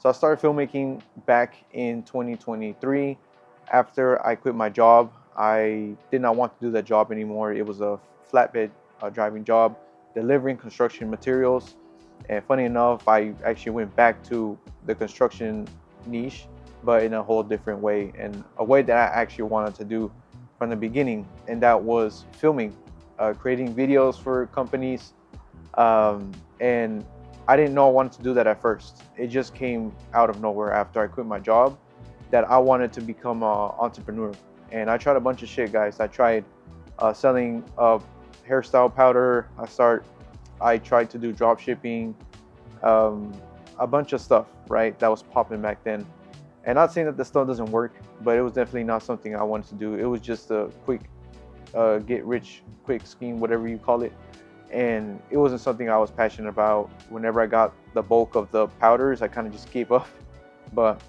So I started filmmaking back in 2023. After I quit my job, I did not want to do that job anymore. It was a flatbed driving job, delivering construction materials. And funny enough, I actually went back to the construction niche, but in a whole different way, and a way that I actually wanted to do from the beginning, and that was filming, creating videos for companies. And I didn't know I wanted to do that at first. It just came out of nowhere after I quit my job that I wanted to become an entrepreneur. And I tried a bunch of shit, guys. I tried selling hairstyle powder. I tried to do drop shipping, um, a bunch of stuff, right? That was popping back then. And not saying that the stuff doesn't work, but it was definitely not something I wanted to do. It was just a quick get rich quick scheme, whatever you call it. And it wasn't something I was passionate about. Whenever I got the bulk of the powders, I kind of just gave up. But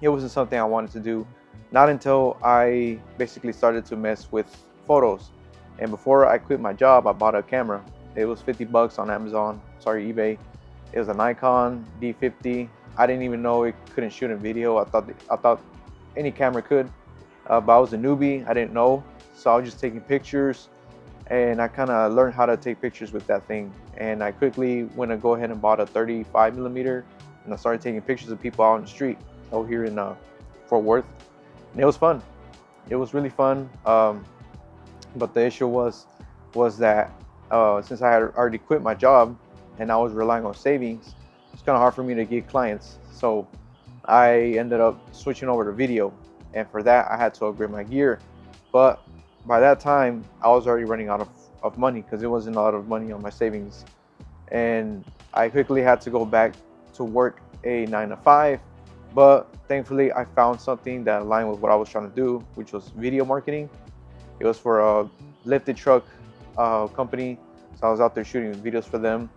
it wasn't something I wanted to do. Not until I basically started to mess with photos. And before I quit my job, I bought a camera. It was 50 bucks on Amazon, sorry, eBay. It was a Nikon D50. I didn't even know it couldn't shoot in video. I thought any camera could, but I was a newbie. I didn't know, so I was just taking pictures, and I kind of learned how to take pictures with that thing. And I quickly went to go ahead and bought a 35 millimeter, and I started taking pictures of people out on the street over here in Fort Worth, and it was fun. It was really fun. But the issue was that since I had already quit my job and I was relying on savings, it's kind of hard for me to get clients. So I ended up switching over to video, and for that I had to upgrade my gear. But by that time I was already running out of money because it wasn't a lot of money on my savings, and I quickly had to go back to work a 9 to 5. But thankfully I found something that aligned with what I was trying to do, which was video marketing. It was for a lifted truck company, so I was out there shooting videos for them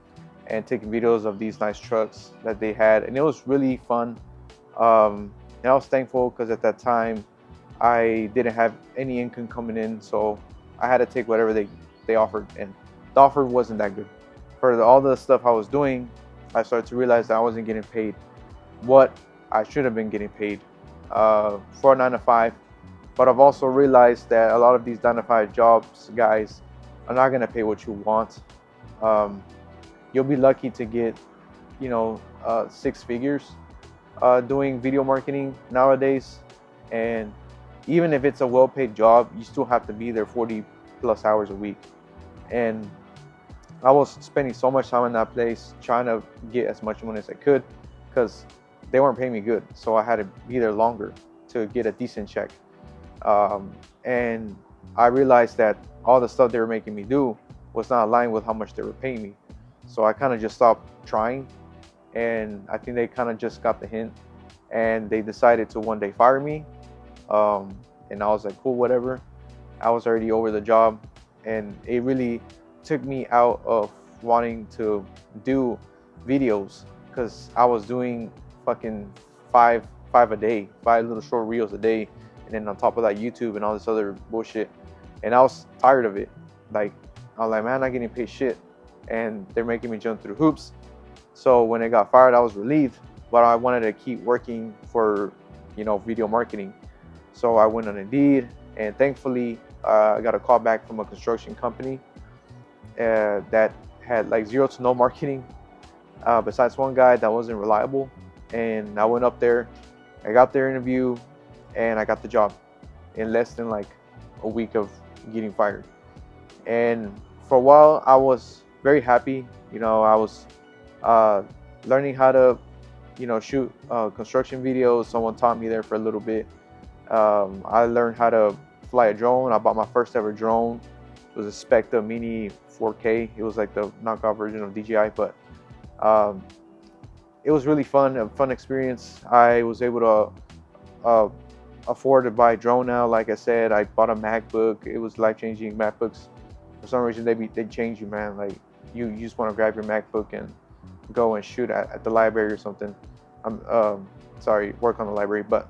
and taking videos of these nice trucks that they had, and it was really fun. And I was thankful because at that time I didn't have any income coming in, so I had to take whatever they offered, and the offer wasn't that good. For all the stuff I was doing, I started to realize that I wasn't getting paid what I should have been getting paid for a 9 to 5. But I've also realized that a lot of these 9 to 5 jobs, guys, are not gonna pay what you want. You'll be lucky to get, 6 figures doing video marketing nowadays. And even if it's a well-paid job, you still have to be there 40 plus hours a week. And I was spending so much time in that place trying to get as much money as I could because they weren't paying me good. So I had to be there longer to get a decent check. And I realized that all the stuff they were making me do was not aligned with how much they were paying me. So I kind of just stopped trying, and I think they kind of just got the hint, and they decided to one day fire me. And I was like, cool, whatever. I was already over the job, and it really took me out of wanting to do videos because I was doing fucking five a day, 5 little short reels a day, and then on top of that YouTube and all this other bullshit. And I was tired of it. Like, I was like, man, I'm not getting paid shit, and they're making me jump through hoops. So when I got fired, I was relieved, but I wanted to keep working for, video marketing. So I went on Indeed, and thankfully I got a call back from a construction company that had like 0 to no marketing, besides one guy that wasn't reliable. And I went up there, I got their interview, and I got the job in less than like a week of getting fired. And for a while I was very happy. I was learning how to shoot construction videos. Someone taught me there for a little bit. I learned how to fly a drone. I bought my first ever drone. It was a Specta Mini 4K. It was like the knockoff version of DJI, but it was really fun, a fun experience. I was able to afford to buy a drone now. Like I said, I bought a MacBook. It was life-changing. MacBooks, for some reason, they change you, man. Like you just want to grab your MacBook and go and shoot at the library or something. Work on the library. But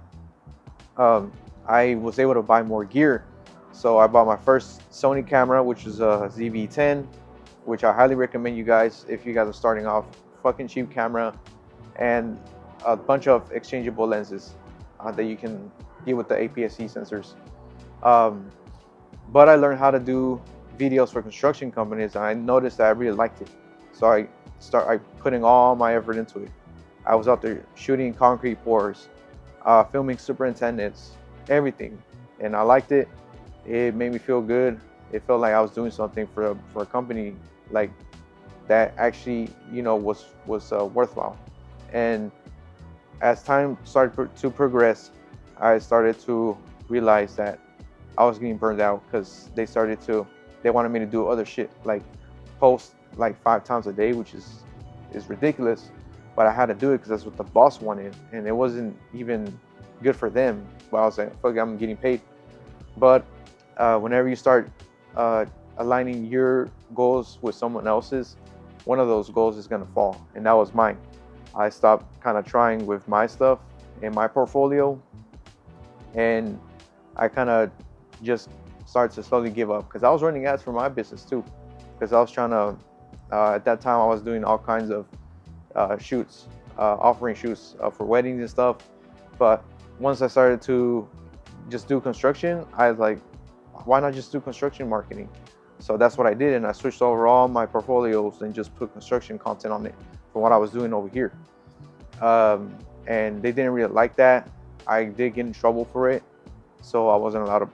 I was able to buy more gear. So I bought my first Sony camera, which is a ZV-10, which I highly recommend you guys if you guys are starting off. Fucking cheap camera. And a bunch of exchangeable lenses that you can deal with the APS-C sensors. Um, but I learned how to do videos for construction companies, and I noticed that I really liked it. So I putting all my effort into it. I was out there shooting concrete pours, filming superintendents, everything, and I liked it. It made me feel good. It felt like I was doing something for a company like that actually, was worthwhile. And as time started to progress, I started to realize that I was getting burned out because they wanted me to do other shit, like post like 5 times a day, which is ridiculous. But I had to do it because that's what the boss wanted, and it wasn't even good for them. But I was like, fuck it, I'm getting paid. But whenever you start aligning your goals with someone else's, one of those goals is gonna fall, and that was mine. I stopped kind of trying with my stuff in my portfolio, and I kind of just started to slowly give up because I was running ads for my business too. Because I was trying to, at that time, I was doing all kinds of shoots, offering shoots for weddings and stuff. But once I started to just do construction, I was like, why not just do construction marketing? So that's what I did, and I switched over all my portfolios and just put construction content on it from what I was doing over here. And they didn't really like that. I did get in trouble for it, so I wasn't allowed to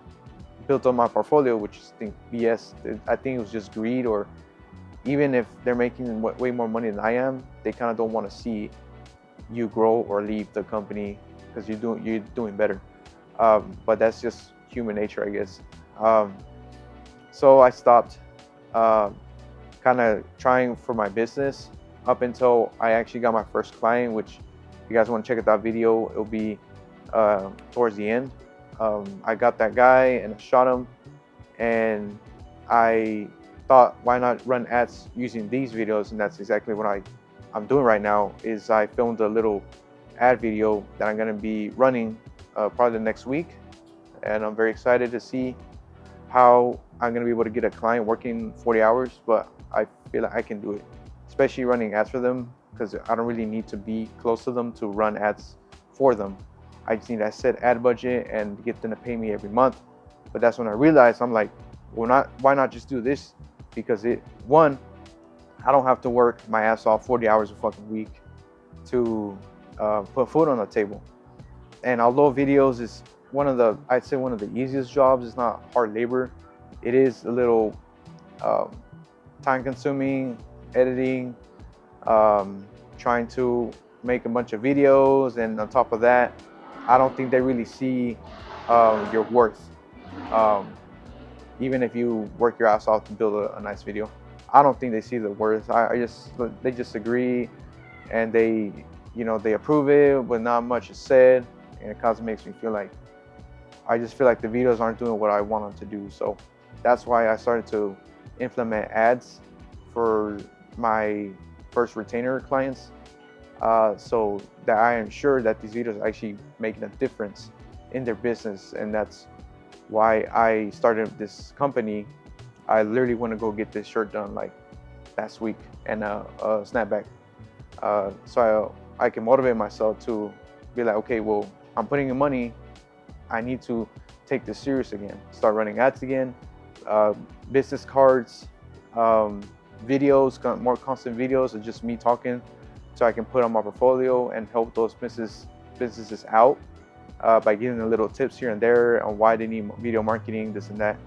build up my portfolio, which is BS. I think it was just greed, or even if they're making way more money than I am, they kind of don't want to see you grow or leave the company because you're doing better. But that's just human nature, I guess. So I stopped kind of trying for my business up until I actually got my first client, which if you guys want to check out that video, it'll be towards the end. I got that guy and I shot him, and I thought, why not run ads using these videos? And that's exactly what I'm doing right now. Is I filmed a little ad video that I'm going to be running probably the next week, and I'm very excited to see how I'm going to be able to get a client working 40 hours, but I feel like I can do it, especially running ads for them, because I don't really need to be close to them to run ads for them. I just need to set ad budget and get them to pay me every month. But that's when I realized, I'm like, well, why not just do this? Because one, I don't have to work my ass off 40 hours a fucking week to put food on the table. And although videos is I'd say one of the easiest jobs, it's not hard labor. It is a little time consuming, editing, trying to make a bunch of videos, and on top of that, I don't think they really see your worth. Even if you work your ass off to build a nice video, I don't think they see the worth. They just agree, and they approve it, but not much is said, and it kind of makes me feel like I just feel like the videos aren't doing what I want them to do. So that's why I started to implement ads for my first retainer clients, so that I am sure that these videos are actually making a difference in their business. And that's why I started this company. I literally want to go get this shirt done like last week, and a snapback, so I can motivate myself to be like, okay, well, I'm putting in money, I need to take this serious again, start running ads again, business cards, videos, more constant videos of just me talking, so I can put on my portfolio and help those businesses out by giving them little tips here and there on why they need video marketing, this and that.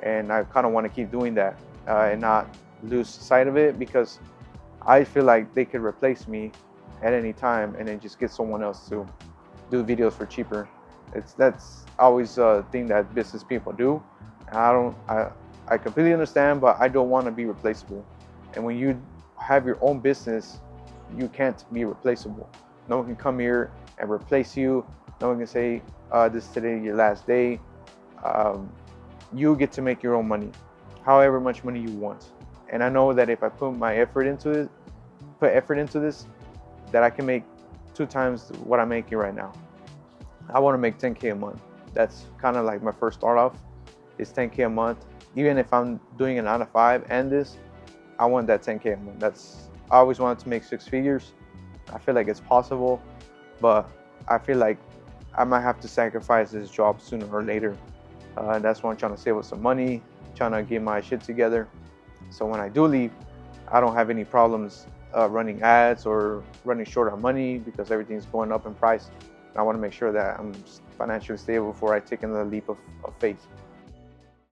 And I kind of want to keep doing that and not lose sight of it, because I feel like they could replace me at any time and then just get someone else to do videos for cheaper. That's always a thing that business people do. And I completely understand, but I don't want to be replaceable. And when you have your own business, you can't be replaceable. No one can come here and replace you. No one can say, this is today your last day. You get to make your own money, however much money you want. And I know that if I put effort into this, that I can make 2 times what I'm making right now. I want to make 10K a month. That's kind of like my first start off, is 10K a month. Even if I'm doing a 9 to 5 and this, I want that 10K a month. I always wanted to make 6 figures. I feel like it's possible. but I feel like I might have to sacrifice this job sooner or later. That's why I'm trying to save up some money, trying to get my shit together. So when I do leave, I don't have any problems running ads or running short on money because everything's going up in price. And I want to make sure that I'm financially stable before I take another leap of faith.